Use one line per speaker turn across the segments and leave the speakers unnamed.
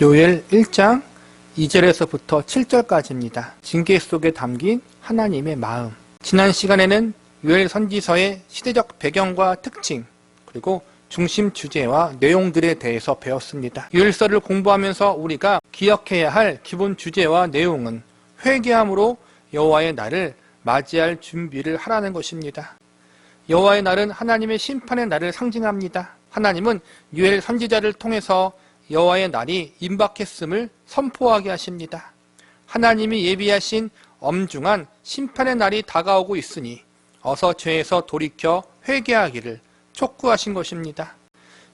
요엘 1장 2절에서부터 7절까지입니다. 징계 속에 담긴 하나님의 마음. 지난 시간에는 요엘 선지서의 시대적 배경과 특징, 그리고 중심 주제와 내용들에 대해서 배웠습니다. 요엘서를 공부하면서 우리가 기억해야 할 기본 주제와 내용은 회개함으로 여호와의 날을 맞이할 준비를 하라는 것입니다. 여호와의 날은 하나님의 심판의 날을 상징합니다. 하나님은 요엘 선지자를 통해서 여호와의 날이 임박했음을 선포하게 하십니다. 하나님이 예비하신 엄중한 심판의 날이 다가오고 있으니 어서 죄에서 돌이켜 회개하기를 촉구하신 것입니다.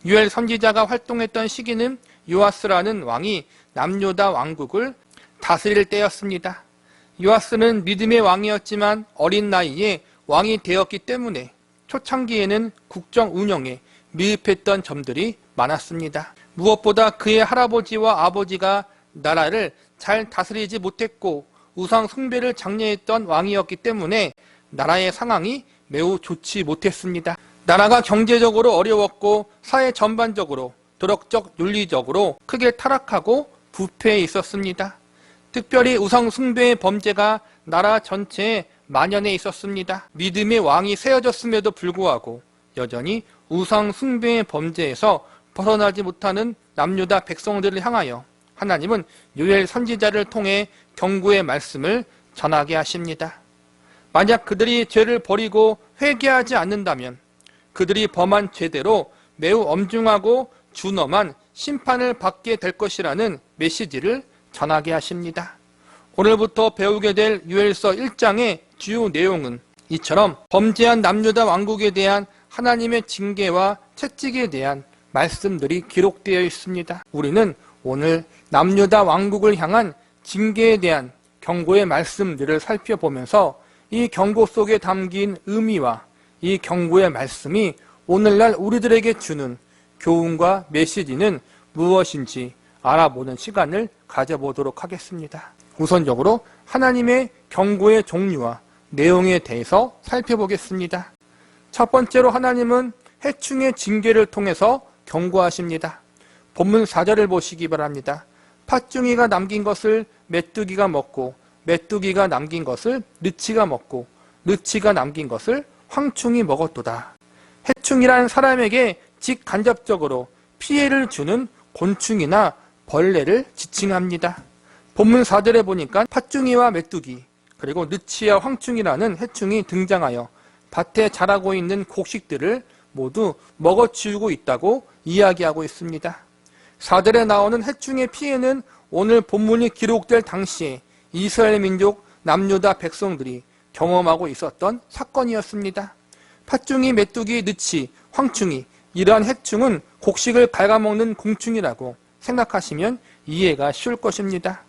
요엘 선지자가 활동했던 시기는 요아스라는 왕이 남유다 왕국을 다스릴 때였습니다. 요아스는 믿음의 왕이었지만 어린 나이에 왕이 되었기 때문에 초창기에는 국정 운영에 미흡했던 점들이 많았습니다. 무엇보다 그의 할아버지와 아버지가 나라를 잘 다스리지 못했고 우상 숭배를 장려했던 왕이었기 때문에 나라의 상황이 매우 좋지 못했습니다. 나라가 경제적으로 어려웠고 사회 전반적으로 도덕적 윤리적으로 크게 타락하고 부패해 있었습니다. 특별히 우상 숭배의 범죄가 나라 전체에 만연해 있었습니다. 믿음의 왕이 세워졌음에도 불구하고 여전히 우상 숭배의 범죄에서 벗어나지 못하는 남유다 백성들을 향하여 하나님은 요엘 선지자를 통해 경고의 말씀을 전하게 하십니다. 만약 그들이 죄를 버리고 회개하지 않는다면 그들이 범한 죄대로 매우 엄중하고 준엄한 심판을 받게 될 것이라는 메시지를 전하게 하십니다. 오늘부터 배우게 될 요엘서 1장의 주요 내용은 이처럼 범죄한 남유다 왕국에 대한 하나님의 징계와 채찍에 대한 말씀들이 기록되어 있습니다. 우리는 오늘 남유다 왕국을 향한 징계에 대한 경고의 말씀들을 살펴보면서 이 경고 속에 담긴 의미와 이 경고의 말씀이 오늘날 우리들에게 주는 교훈과 메시지는 무엇인지 알아보는 시간을 가져보도록 하겠습니다. 우선적으로 하나님의 경고의 종류와 내용에 대해서 살펴보겠습니다. 첫 번째로 하나님은 해충의 징계를 통해서 경고하십니다. 본문 4절을 보시기 바랍니다. 팥중이가 남긴 것을 메뚜기가 먹고 메뚜기가 남긴 것을 느치가 먹고 느치가 남긴 것을 황충이 먹었도다. 해충이란 사람에게 직간접적으로 피해를 주는 곤충이나 벌레를 지칭합니다. 본문 4절에 보니까 팥중이와 메뚜기 그리고 느치와 황충이라는 해충이 등장하여 밭에 자라고 있는 곡식들을 모두 먹어치우고 있다고 이야기하고 있습니다. 4절에 나오는 해충의 피해는 오늘 본문이 기록될 당시에 이스라엘 민족 남유다 백성들이 경험하고 있었던 사건이었습니다. 팥중이, 메뚜기, 느치, 황충이 이러한 해충은 곡식을 갉아먹는 공충이라고 생각하시면 이해가 쉬울 것입니다.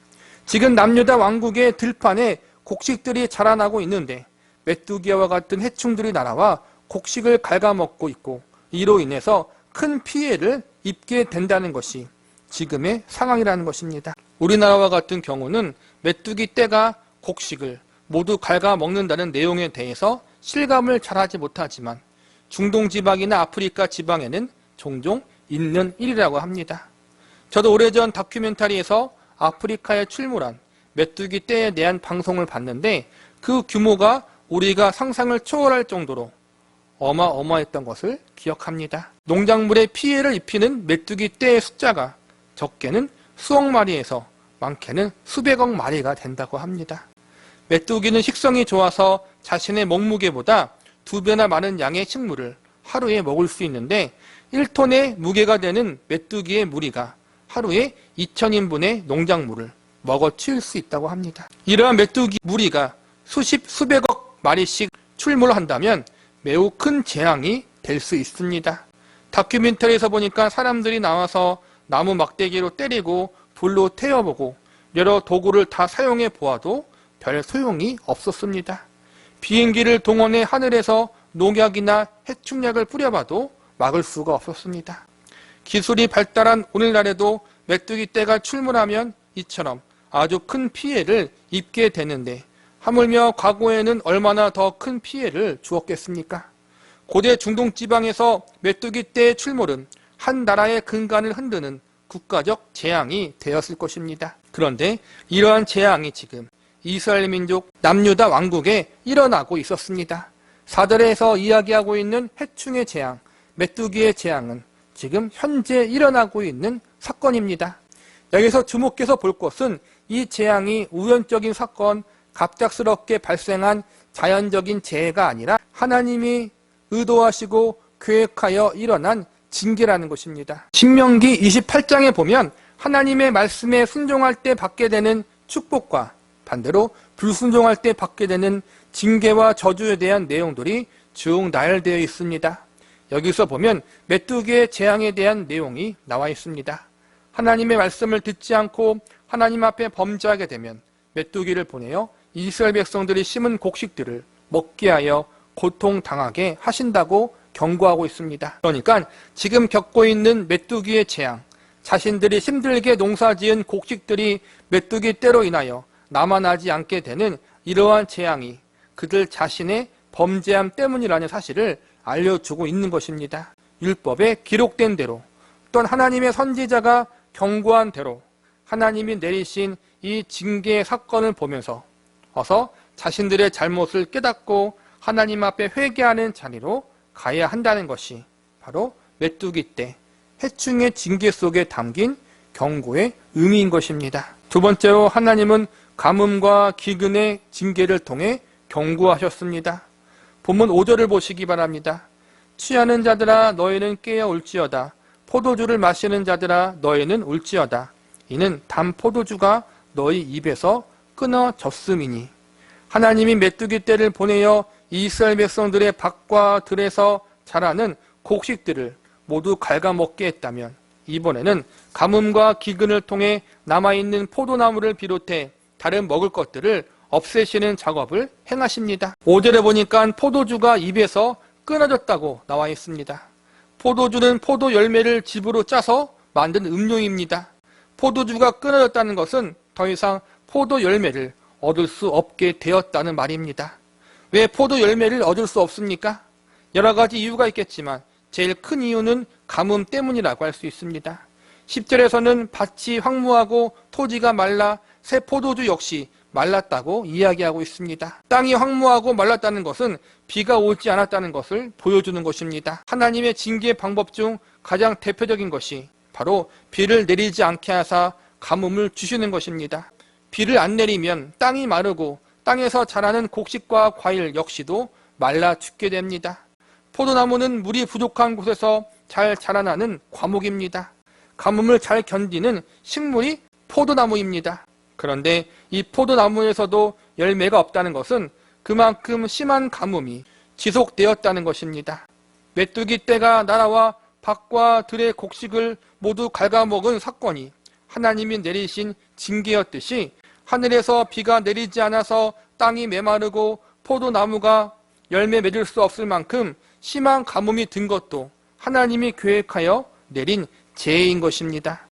지금 남유다 왕국의 들판에 곡식들이 자라나고 있는데 메뚜기와 같은 해충들이 날아와 곡식을 갉아먹고 있고 이로 인해서 큰 피해를 입게 된다는 것이 지금의 상황이라는 것입니다. 우리나라와 같은 경우는 메뚜기 떼가 곡식을 모두 갉아먹는다는 내용에 대해서 실감을 잘하지 못하지만 중동 지방이나 아프리카 지방에는 종종 있는 일이라고 합니다. 저도 오래전 다큐멘터리에서 아프리카에 출몰한 메뚜기 떼에 대한 방송을 봤는데 그 규모가 우리가 상상을 초월할 정도로 어마어마했던 것을 기억합니다. 농작물에 피해를 입히는 메뚜기 떼의 숫자가 적게는 수억 마리에서 많게는 수백억 마리가 된다고 합니다. 메뚜기는 식성이 좋아서 자신의 몸무게보다 2배나 많은 양의 식물을 하루에 먹을 수 있는데 1톤의 무게가 되는 메뚜기의 무리가 하루에 2000인분의 농작물을 먹어치울 수 있다고 합니다. 이러한 메뚜기 무리가 수백억 마리씩 출몰한다면 매우 큰 재앙이 될 수 있습니다. 다큐멘터리에서 보니까 사람들이 나와서 나무 막대기로 때리고 불로 태워보고 여러 도구를 다 사용해 보아도 별 소용이 없었습니다. 비행기를 동원해 하늘에서 농약이나 해충약을 뿌려봐도 막을 수가 없었습니다. 기술이 발달한 오늘날에도 메뚜기 떼가 출몰하면 이처럼 아주 큰 피해를 입게 되는데 하물며 과거에는 얼마나 더 큰 피해를 주었겠습니까? 고대 중동 지방에서 메뚜기 떼의 출몰은 한 나라의 근간을 흔드는 국가적 재앙이 되었을 것입니다. 그런데 이러한 재앙이 지금 이스라엘 민족 남유다 왕국에 일어나고 있었습니다. 4절에서 이야기하고 있는 해충의 재앙, 메뚜기의 재앙은 지금 현재 일어나고 있는 사건입니다. 여기서 주목해서 볼 것은 이 재앙이 우연적인 사건, 갑작스럽게 발생한 자연적인 재해가 아니라 하나님이 의도하시고 계획하여 일어난 징계라는 것입니다. 신명기 28장에 보면 하나님의 말씀에 순종할 때 받게 되는 축복과 반대로 불순종할 때 받게 되는 징계와 저주에 대한 내용들이 쭉 나열되어 있습니다. 여기서 보면 메뚜기의 재앙에 대한 내용이 나와 있습니다. 하나님의 말씀을 듣지 않고 하나님 앞에 범죄하게 되면 메뚜기를 보내어 이스라엘 백성들이 심은 곡식들을 먹게 하여 고통당하게 하신다고 경고하고 있습니다. 그러니까 지금 겪고 있는 메뚜기의 재앙, 자신들이 힘들게 농사지은 곡식들이 메뚜기 떼로 인하여 남아나지 않게 되는 이러한 재앙이 그들 자신의 범죄함 때문이라는 사실을 알려주고 있는 것입니다. 율법에 기록된 대로 또한 하나님의 선지자가 경고한 대로 하나님이 내리신 이 징계 사건을 보면서 어서 자신들의 잘못을 깨닫고 하나님 앞에 회개하는 자리로 가야 한다는 것이 바로 메뚜기 떼, 해충의 징계 속에 담긴 경고의 의미인 것입니다. 두 번째로 하나님은 가뭄과 기근의 징계를 통해 경고하셨습니다. 본문 5절을 보시기 바랍니다. 취하는 자들아 너희는 깨어 울지어다. 포도주를 마시는 자들아 너희는 울지어다. 이는 단 포도주가 너희 입에서 끊어졌음이니. 하나님이 메뚜기 떼를 보내어 이스라엘 백성들의 밭과 들에서 자라는 곡식들을 모두 갉아먹게 했다면 이번에는 가뭄과 기근을 통해 남아있는 포도나무를 비롯해 다른 먹을 것들을 없애시는 작업을 행하십니다. 5절에 보니까 포도주가 입에서 끊어졌다고 나와 있습니다. 포도주는 포도 열매를 즙으로 짜서 만든 음료입니다. 포도주가 끊어졌다는 것은 더 이상 포도 열매를 얻을 수 없게 되었다는 말입니다. 왜 포도 열매를 얻을 수 없습니까? 여러 가지 이유가 있겠지만 제일 큰 이유는 가뭄 때문이라고 할 수 있습니다. 10절에서는 밭이 황무하고 토지가 말라 새 포도주 역시 말랐다고 이야기하고 있습니다. 땅이 황무하고 말랐다는 것은 비가 오지 않았다는 것을 보여주는 것입니다. 하나님의 징계 방법 중 가장 대표적인 것이 바로 비를 내리지 않게 하사 가뭄을 주시는 것입니다. 비를 안 내리면 땅이 마르고 땅에서 자라는 곡식과 과일 역시도 말라 죽게 됩니다. 포도나무는 물이 부족한 곳에서 잘 자라나는 과목입니다. 가뭄을 잘 견디는 식물이 포도나무입니다. 그런데 이 포도나무에서도 열매가 없다는 것은 그만큼 심한 가뭄이 지속되었다는 것입니다. 메뚜기 떼가 날아와 밭과 들의 곡식을 모두 갉아먹은 사건이 하나님이 내리신 징계였듯이 하늘에서 비가 내리지 않아서 땅이 메마르고 포도나무가 열매 맺을 수 없을 만큼 심한 가뭄이 든 것도 하나님이 계획하여 내린 재해인 것입니다.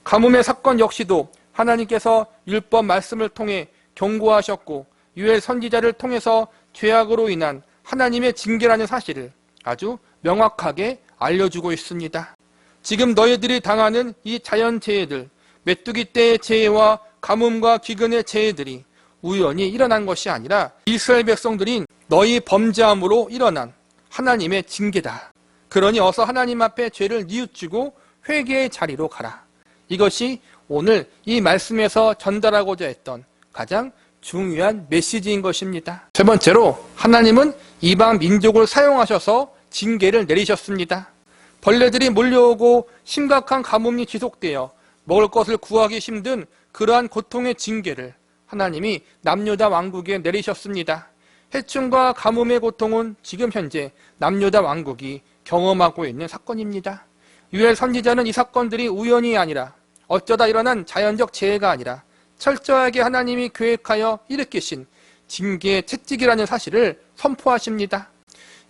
가뭄의 사건 역시도 하나님께서 율법 말씀을 통해 경고하셨고 유엘 선지자를 통해서 죄악으로 인한 하나님의 징계라는 사실을 아주 명확하게 알려주고 있습니다. 지금 너희들이 당하는 이 자연재해들, 메뚜기 떼의 재해와 가뭄과 기근의 재해들이 우연히 일어난 것이 아니라 이스라엘 백성들인 너희 범죄함으로 일어난 하나님의 징계다. 그러니 어서 하나님 앞에 죄를 뉘우치고 회개의 자리로 가라. 이것이 오늘 이 말씀에서 전달하고자 했던 가장 중요한 메시지인 것입니다. 세 번째로 하나님은 이방 민족을 사용하셔서 징계를 내리셨습니다. 벌레들이 몰려오고 심각한 가뭄이 지속되어 먹을 것을 구하기 힘든 그러한 고통의 징계를 하나님이 남유다 왕국에 내리셨습니다. 해충과 가뭄의 고통은 지금 현재 남유다 왕국이 경험하고 있는 사건입니다. 유엘 선지자는 이 사건들이 우연이 아니라 어쩌다 일어난 자연적 재해가 아니라 철저하게 하나님이 계획하여 일으키신 징계의 채찍이라는 사실을 선포하십니다.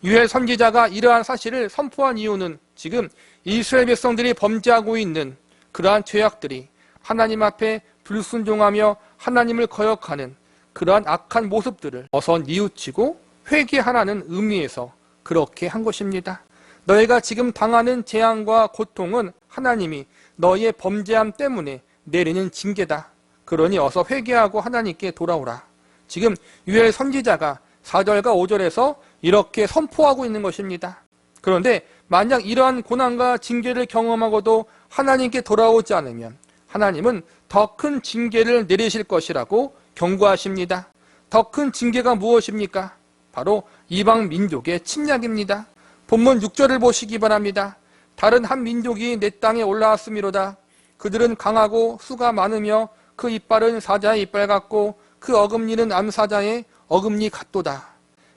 유엘 선지자가 이러한 사실을 선포한 이유는 지금 이스라엘 백성들이 범죄하고 있는 그러한 죄악들이 하나님 앞에 불순종하며 하나님을 거역하는 그러한 악한 모습들을 어서 뉘우치고 회개하라는 의미에서 그렇게 한 것입니다. 너희가 지금 당하는 재앙과 고통은 하나님이 너희의 범죄함 때문에 내리는 징계다. 그러니 어서 회개하고 하나님께 돌아오라. 지금 유엘 선지자가 4절과 5절에서 이렇게 선포하고 있는 것입니다. 그런데 만약 이러한 고난과 징계를 경험하고도 하나님께 돌아오지 않으면 하나님은 더 큰 징계를 내리실 것이라고 경고하십니다. 더 큰 징계가 무엇입니까? 바로 이방 민족의 침략입니다. 본문 6절을 보시기 바랍니다. 다른 한 민족이 내 땅에 올라왔음이로다. 그들은 강하고 수가 많으며 그 이빨은 사자의 이빨 같고 그 어금니는 암사자의 어금니 같도다.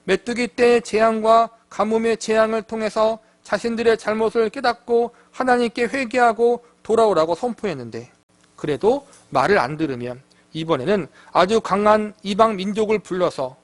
메뚜기 때의 재앙과 가뭄의 재앙을 통해서 자신들의 잘못을 깨닫고 하나님께 회개하고 돌아오라고 선포했는데 그래도 말을 안 들으면 이번에는 아주 강한 이방 민족을 불러서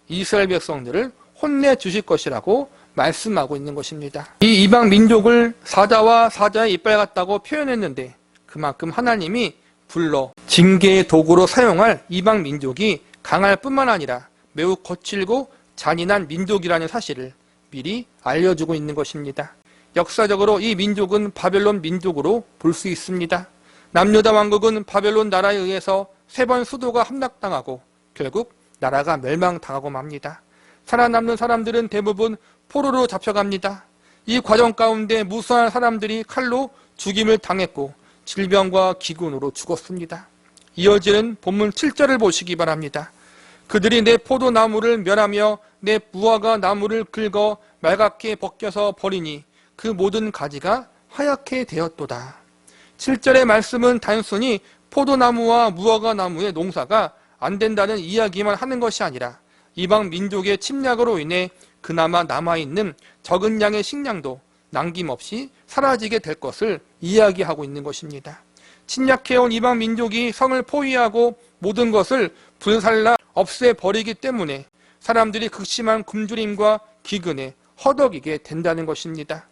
이스라엘 백성들을 혼내주실 것이라고 말씀하고 있는 것입니다. 이 이방 민족을 사자와 사자의 이빨 같다고 표현했는데 그만큼 하나님이 불러 징계의 도구로 사용할 이방 민족이 강할 뿐만 아니라 매우 거칠고 잔인한 민족이라는 사실을 미리 알려주고 있는 것입니다. 역사적으로 이 민족은 바벨론 민족으로 볼 수 있습니다. 남유다 왕국은 바벨론 나라에 의해서 3번 수도가 함락당하고 결국 나라가 멸망당하고 맙니다. 살아남는 사람들은 대부분 포로로 잡혀갑니다. 이 과정 가운데 무수한 사람들이 칼로 죽임을 당했고 질병과 기근으로 죽었습니다. 이어지는 본문 7절을 보시기 바랍니다. 그들이 내 포도나무를 멸하며 내 무화과 나무를 긁어 말갛게 벗겨서 버리니 그 모든 가지가 하얗게 되었도다. 7절의 말씀은 단순히 포도나무와 무화과 나무의 농사가 안 된다는 이야기만 하는 것이 아니라 이방 민족의 침략으로 인해 그나마 남아있는 적은 양의 식량도 남김없이 사라지게 될 것을 이야기하고 있는 것입니다. 침략해온 이방 민족이 성을 포위하고 모든 것을 불살라 없애버리기 때문에 사람들이 극심한 굶주림과 기근에 허덕이게 된다는 것입니다.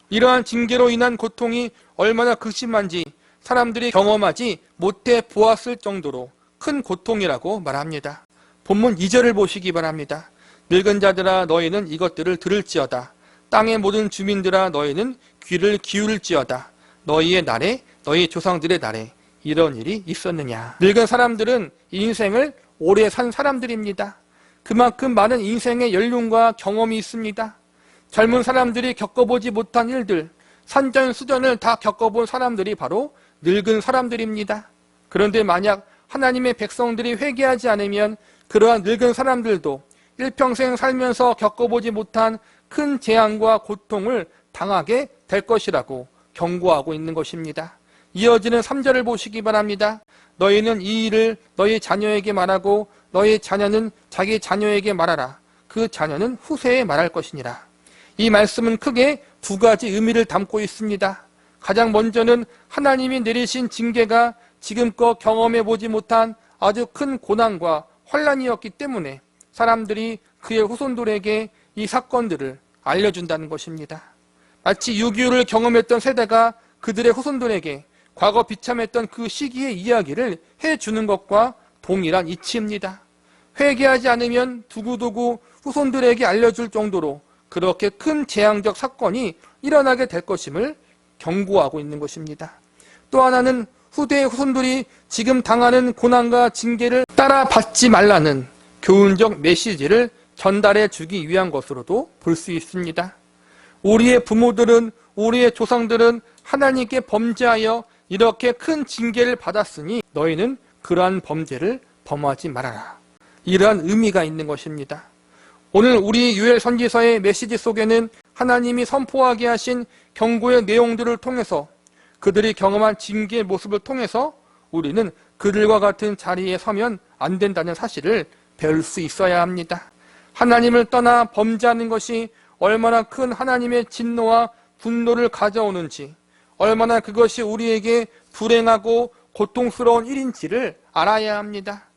이러한 징계로 인한 고통이 얼마나 극심한지 사람들이 경험하지 못해 보았을 정도로 큰 고통이라고 말합니다. 본문 2절을 보시기 바랍니다. 늙은 자들아 너희는 이것들을 들을지어다. 땅의 모든 주민들아 너희는 귀를 기울일지어다. 너희의 날에 너희 조상들의 날에 이런 일이 있었느냐. 늙은 사람들은 인생을 오래 산 사람들입니다. 그만큼 많은 인생의 연륜과 경험이 있습니다. 젊은 사람들이 겪어보지 못한 일들, 산전수전을 다 겪어본 사람들이 바로 늙은 사람들입니다. 그런데 만약 하나님의 백성들이 회개하지 않으면 그러한 늙은 사람들도 일평생 살면서 겪어보지 못한 큰 재앙과 고통을 당하게 될 것이라고 경고하고 있는 것입니다. 이어지는 3절을 보시기 바랍니다. 너희는 이 일을 너희 자녀에게 말하고 너희 자녀는 자기 자녀에게 말하라. 그 자녀는 후세에 말할 것이니라. 이 말씀은 크게 2가지 의미를 담고 있습니다. 가장 먼저는 하나님이 내리신 징계가 지금껏 경험해보지 못한 아주 큰 고난과 환난이었기 때문에 사람들이 그의 후손들에게 이 사건들을 알려준다는 것입니다. 마치 6.25를 경험했던 세대가 그들의 후손들에게 과거 비참했던 그 시기의 이야기를 해주는 것과 동일한 이치입니다. 회개하지 않으면 두고두고 후손들에게 알려줄 정도로 그렇게 큰 재앙적 사건이 일어나게 될 것임을 경고하고 있는 것입니다. 또 하나는 후대의 후손들이 지금 당하는 고난과 징계를 따라받지 말라는 교훈적 메시지를 전달해 주기 위한 것으로도 볼 수 있습니다. 우리의 부모들은, 우리의 조상들은 하나님께 범죄하여 이렇게 큰 징계를 받았으니 너희는 그러한 범죄를 범하지 말아라. 이러한 의미가 있는 것입니다. 오늘 우리 유엘 선지서의 메시지 속에는 하나님이 선포하게 하신 경고의 내용들을 통해서 그들이 경험한 징계의 모습을 통해서 우리는 그들과 같은 자리에 서면 안 된다는 사실을 배울 수 있어야 합니다. 하나님을 떠나 범죄하는 것이 얼마나 큰 하나님의 진노와 분노를 가져오는지, 얼마나 그것이 우리에게 불행하고 고통스러운 일인지를 알아야 합니다.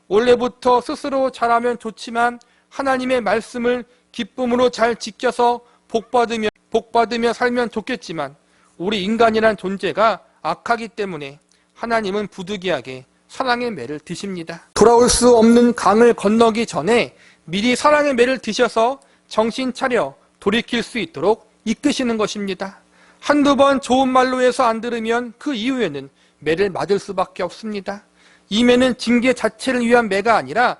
원래부터 스스로 잘하면 좋지만 하나님의 말씀을 기쁨으로 잘 지켜서 복받으며 살면 좋겠지만 우리 인간이란 존재가 악하기 때문에 하나님은 부득이하게 사랑의 매를 드십니다. 돌아올 수 없는 강을 건너기 전에 미리 사랑의 매를 드셔서 정신 차려 돌이킬 수 있도록 이끄시는 것입니다. 한두 번 좋은 말로 해서 안 들으면 그 이후에는 매를 맞을 수밖에 없습니다. 이 매는 징계 자체를 위한 매가 아니라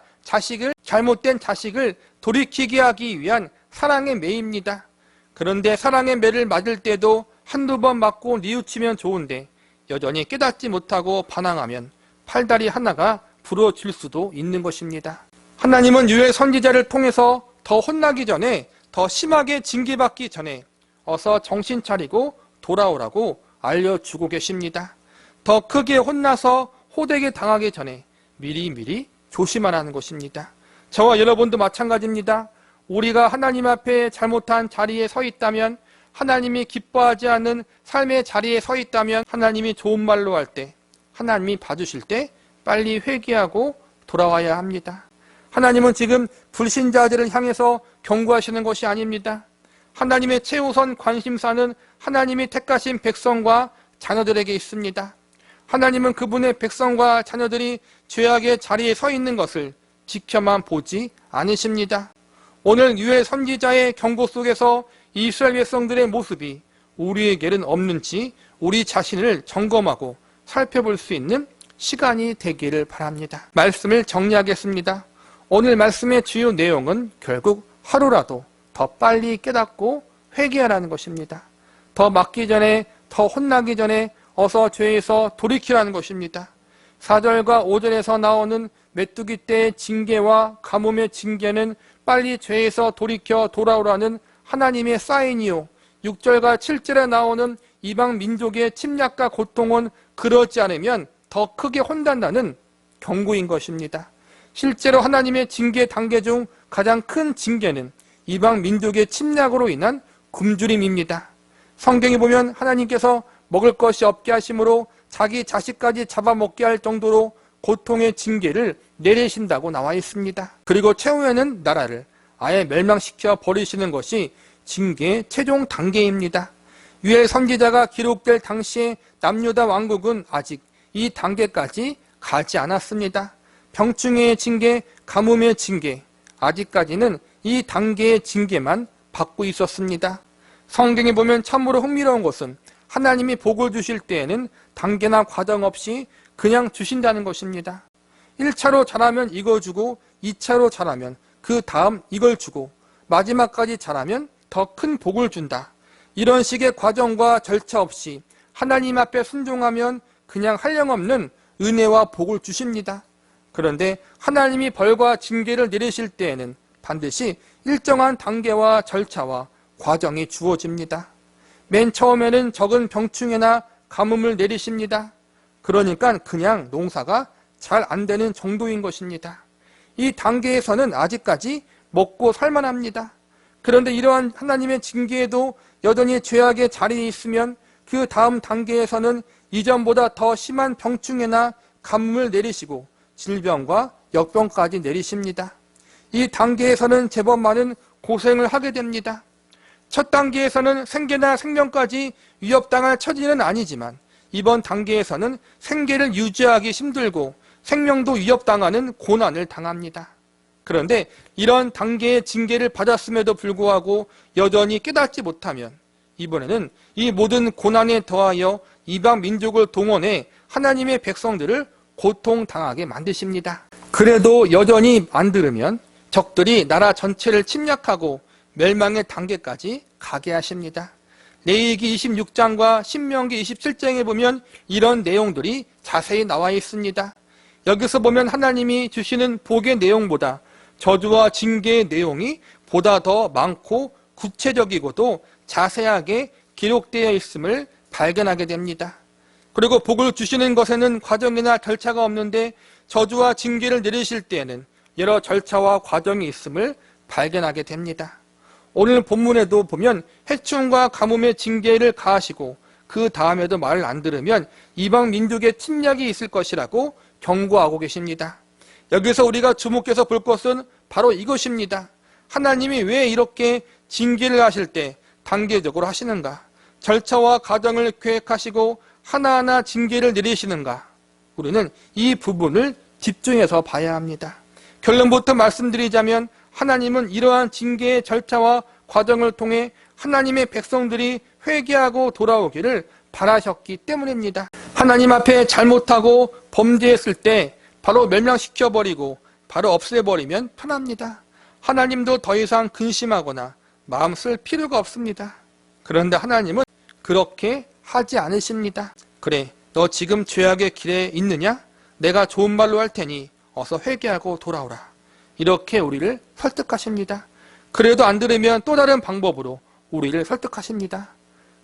잘못된 자식을 돌이키게 하기 위한 사랑의 매입니다. 그런데 사랑의 매를 맞을 때도 한두 번 맞고 뉘우치면 좋은데 여전히 깨닫지 못하고 반항하면 팔다리 하나가 부러질 수도 있는 것입니다. 하나님은 유엘 선지자를 통해서 더 혼나기 전에, 더 심하게 징계받기 전에 어서 정신 차리고 돌아오라고 알려주고 계십니다. 더 크게 혼나서 호되게 당하기 전에 미리미리 조심하라는 것입니다. 저와 여러분도 마찬가지입니다. 우리가 하나님 앞에 잘못한 자리에 서 있다면, 하나님이 기뻐하지 않는 삶의 자리에 서 있다면, 하나님이 좋은 말로 할 때, 하나님이 봐주실 때 빨리 회개하고 돌아와야 합니다. 하나님은 지금 불신자들을 향해서 경고하시는 것이 아닙니다. 하나님의 최우선 관심사는 하나님이 택하신 백성과 자녀들에게 있습니다. 하나님은 그분의 백성과 자녀들이 죄악의 자리에 서 있는 것을 지켜만 보지 않으십니다. 오늘 유엘 선지자의 경고 속에서 이스라엘 백성들의 모습이 우리에게는 없는지 우리 자신을 점검하고 살펴볼 수 있는 시간이 되기를 바랍니다. 말씀을 정리하겠습니다. 오늘 말씀의 주요 내용은 결국 하루라도 더 빨리 깨닫고 회개하라는 것입니다. 더 맞기 전에, 더 혼나기 전에 어서 죄에서 돌이키라는 것입니다. 4절과 5절에서 나오는 메뚜기 떼의 징계와 가뭄의 징계는 빨리 죄에서 돌이켜 돌아오라는 하나님의 사인이요, 6절과 7절에 나오는 이방 민족의 침략과 고통은 그러지 않으면 더 크게 혼난다는 경고인 것입니다. 실제로 하나님의 징계 단계 중 가장 큰 징계는 이방 민족의 침략으로 인한 굶주림입니다. 성경에 보면 하나님께서 먹을 것이 없게 하심으로 자기 자식까지 잡아먹게 할 정도로 고통의 징계를 내리신다고 나와 있습니다. 그리고 최후에는 나라를 아예 멸망시켜 버리시는 것이 징계의 최종 단계입니다. 유엘 선지자가 기록될 당시에 남유다 왕국은 아직 이 단계까지 가지 않았습니다. 병충해의 징계, 가뭄의 징계, 아직까지는 이 단계의 징계만 받고 있었습니다. 성경에 보면 참으로 흥미로운 것은 하나님이 복을 주실 때에는 단계나 과정 없이 그냥 주신다는 것입니다. 1차로 잘하면 이거 주고 2차로 잘하면 그 다음 이걸 주고 마지막까지 잘하면 더 큰 복을 준다. 이런 식의 과정과 절차 없이 하나님 앞에 순종하면 그냥 한량없는 은혜와 복을 주십니다. 그런데 하나님이 벌과 징계를 내리실 때에는 반드시 일정한 단계와 절차와 과정이 주어집니다. 맨 처음에는 적은 병충해나 가뭄을 내리십니다. 그러니까 그냥 농사가 잘 안 되는 정도인 것입니다. 이 단계에서는 아직까지 먹고 살만합니다. 그런데 이러한 하나님의 징계에도 여전히 죄악의 자리에 있으면 그 다음 단계에서는 이전보다 더 심한 병충해나 가뭄을 내리시고 질병과 역병까지 내리십니다. 이 단계에서는 제법 많은 고생을 하게 됩니다. 첫 단계에서는 생계나 생명까지 위협당할 처지는 아니지만 이번 단계에서는 생계를 유지하기 힘들고 생명도 위협당하는 고난을 당합니다. 그런데 이런 단계의 징계를 받았음에도 불구하고 여전히 깨닫지 못하면 이번에는 이 모든 고난에 더하여 이방 민족을 동원해 하나님의 백성들을 고통당하게 만드십니다. 그래도 여전히 안 들으면 적들이 나라 전체를 침략하고 멸망의 단계까지 가게 하십니다. 레위기 26장과 신명기 27장에 보면 이런 내용들이 자세히 나와 있습니다. 여기서 보면 하나님이 주시는 복의 내용보다 저주와 징계의 내용이 보다 더 많고 구체적이고도 자세하게 기록되어 있음을 발견하게 됩니다. 그리고 복을 주시는 것에는 과정이나 절차가 없는데 저주와 징계를 내리실 때에는 여러 절차와 과정이 있음을 발견하게 됩니다. 오늘 본문에도 보면 해충과 가뭄의 징계를 가하시고 그 다음에도 말을 안 들으면 이방 민족의 침략이 있을 것이라고 경고하고 계십니다. 여기서 우리가 주목해서 볼 것은 바로 이것입니다. 하나님이 왜 이렇게 징계를 하실 때 단계적으로 하시는가? 절차와 과정을 계획하시고 하나하나 징계를 내리시는가? 우리는 이 부분을 집중해서 봐야 합니다. 결론부터 말씀드리자면 하나님은 이러한 징계의 절차와 과정을 통해 하나님의 백성들이 회개하고 돌아오기를 바라셨기 때문입니다. 하나님 앞에 잘못하고 범죄했을 때 바로 멸망시켜버리고 바로 없애버리면 편합니다. 하나님도 더 이상 근심하거나 마음 쓸 필요가 없습니다. 그런데 하나님은 그렇게 하지 않으십니다. 그래, 너 지금 죄악의 길에 있느냐? 내가 좋은 말로 할 테니 어서 회개하고 돌아오라. 이렇게 우리를 설득하십니다. 그래도 안 들으면 또 다른 방법으로 우리를 설득하십니다.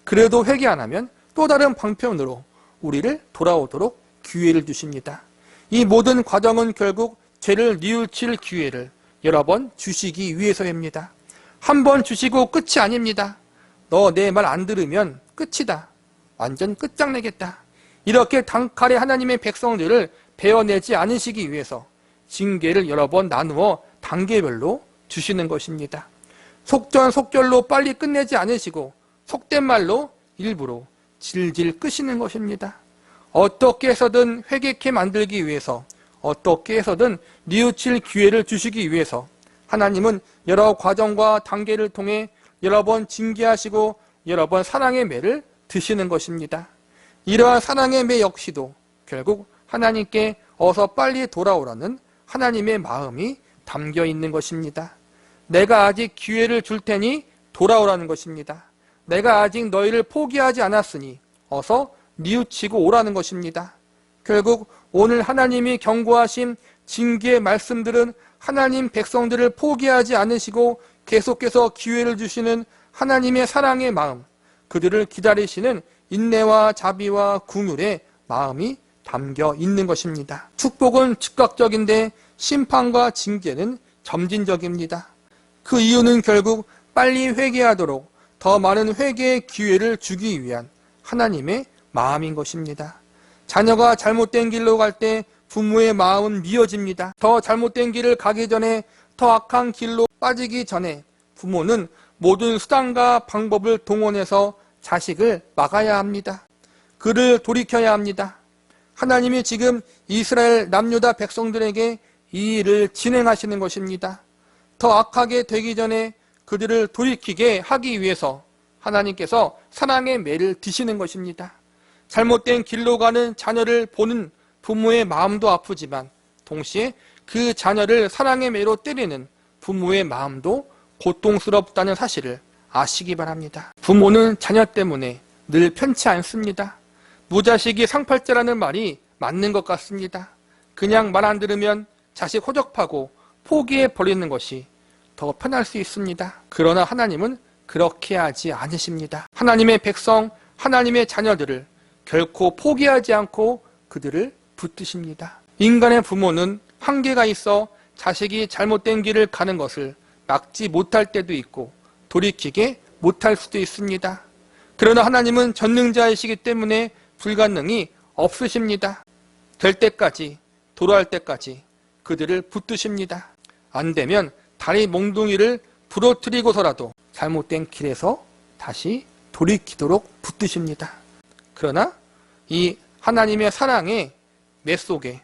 그래도 회개 안 하면 또 다른 방편으로 우리를 돌아오도록 기회를 주십니다. 이 모든 과정은 결국 죄를 뉘우칠 기회를 여러 번 주시기 위해서입니다. 한 번 주시고 끝이 아닙니다. 너 내 말 안 들으면 끝이다. 완전 끝장내겠다. 이렇게 단칼에 하나님의 백성들을 베어내지 않으시기 위해서 징계를 여러 번 나누어 단계별로 주시는 것입니다. 속전속결로 빨리 끝내지 않으시고 속된 말로 일부러 질질 끄시는 것입니다. 어떻게 해서든 회개케 만들기 위해서, 어떻게 해서든 뉘우칠 기회를 주시기 위해서 하나님은 여러 과정과 단계를 통해 여러 번 징계하시고 여러 번 사랑의 매를 드시는 것입니다. 이러한 사랑의 매 역시도 결국 하나님께 어서 빨리 돌아오라는 하나님의 마음이 담겨 있는 것입니다. 내가 아직 기회를 줄 테니 돌아오라는 것입니다. 내가 아직 너희를 포기하지 않았으니 어서 뉘우치고 오라는 것입니다. 결국 오늘 하나님이 경고하신 징계의 말씀들은 하나님 백성들을 포기하지 않으시고 계속해서 기회를 주시는 하나님의 사랑의 마음, 그들을 기다리시는 인내와 자비와 긍휼의 마음이 담겨 있는 것입니다. 축복은 즉각적인데 심판과 징계는 점진적입니다. 그 이유는 결국 빨리 회개하도록 더 많은 회개의 기회를 주기 위한 하나님의 마음인 것입니다. 자녀가 잘못된 길로 갈 때 부모의 마음은 미어집니다. 더 잘못된 길을 가기 전에, 더 악한 길로 빠지기 전에 부모는 모든 수단과 방법을 동원해서 자식을 막아야 합니다. 그를 돌이켜야 합니다. 하나님이 지금 이스라엘 남유다 백성들에게 이 일을 진행하시는 것입니다. 더 악하게 되기 전에 그들을 돌이키게 하기 위해서 하나님께서 사랑의 매를 드시는 것입니다. 잘못된 길로 가는 자녀를 보는 부모의 마음도 아프지만 동시에 그 자녀를 사랑의 매로 때리는 부모의 마음도 고통스럽다는 사실을 아시기 바랍니다. 부모는 자녀 때문에 늘 편치 않습니다. 무자식이 상팔자라는 말이 맞는 것 같습니다. 그냥 말 안 들으면 자식 호적파고 포기해 버리는 것이 더 편할 수 있습니다. 그러나 하나님은 그렇게 하지 않으십니다. 하나님의 백성, 하나님의 자녀들을 결코 포기하지 않고 그들을 붙드십니다. 인간의 부모는 한계가 있어 자식이 잘못된 길을 가는 것을 막지 못할 때도 있고 돌이키게 못할 수도 있습니다. 그러나 하나님은 전능자이시기 때문에 불가능이 없으십니다. 될 때까지, 돌아올 때까지 그들을 붙드십니다. 안 되면 다리 몽둥이를 부러뜨리고서라도 잘못된 길에서 다시 돌이키도록 붙드십니다. 그러나 이 하나님의 사랑의 매 속에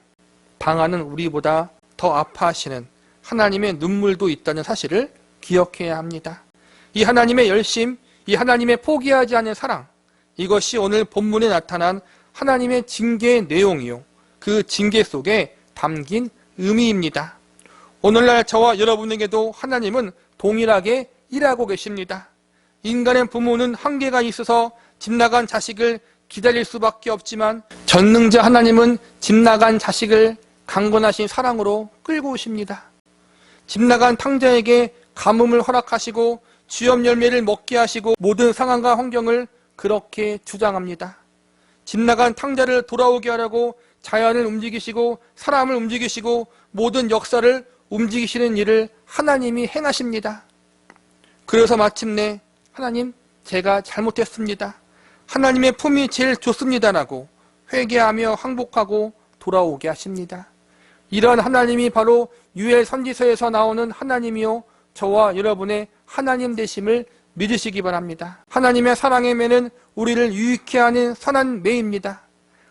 방하는 우리보다 더 아파하시는 하나님의 눈물도 있다는 사실을 기억해야 합니다. 이 하나님의 열심, 이 하나님의 포기하지 않는 사랑, 이것이 오늘 본문에 나타난 하나님의 징계의 내용이요, 그 징계 속에 담긴 의미입니다. 오늘날 저와 여러분에게도 하나님은 동일하게 일하고 계십니다. 인간의 부모는 한계가 있어서 집 나간 자식을 기다릴 수밖에 없지만 전능자 하나님은 집 나간 자식을 강건하신 사랑으로 끌고 오십니다. 집 나간 탕자에게 가뭄을 허락하시고 주염 열매를 먹게 하시고 모든 상황과 환경을 그렇게 주장합니다. 집 나간 탕자를 돌아오게 하려고 자연을 움직이시고 사람을 움직이시고 모든 역사를 움직이시는 일을 하나님이 행하십니다. 그래서 마침내 하나님, 제가 잘못했습니다. 하나님의 품이 제일 좋습니다라고 회개하며 항복하고 돌아오게 하십니다. 이런 하나님이 바로 유엘 선지서에서 나오는 하나님이요, 저와 여러분의 하나님 되심을 믿으시기 바랍니다. 하나님의 사랑의 매는 우리를 유익케 하는 선한 매입니다.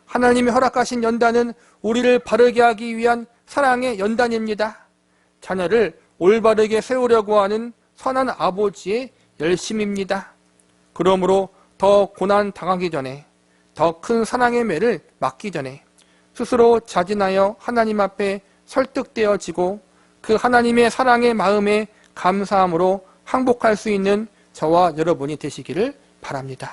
하나님이 허락하신 연단은 우리를 바르게 하기 위한 사랑의 연단입니다. 자녀를 올바르게 세우려고 하는 선한 아버지의 열심입니다. 그러므로 더 고난 당하기 전에, 더 큰 사랑의 매를 맞기 전에 스스로 자진하여 하나님 앞에 설득되어지고 그 하나님의 사랑의 마음에 감사함으로 항복할 수 있는 저와 여러분이 되시기를 바랍니다.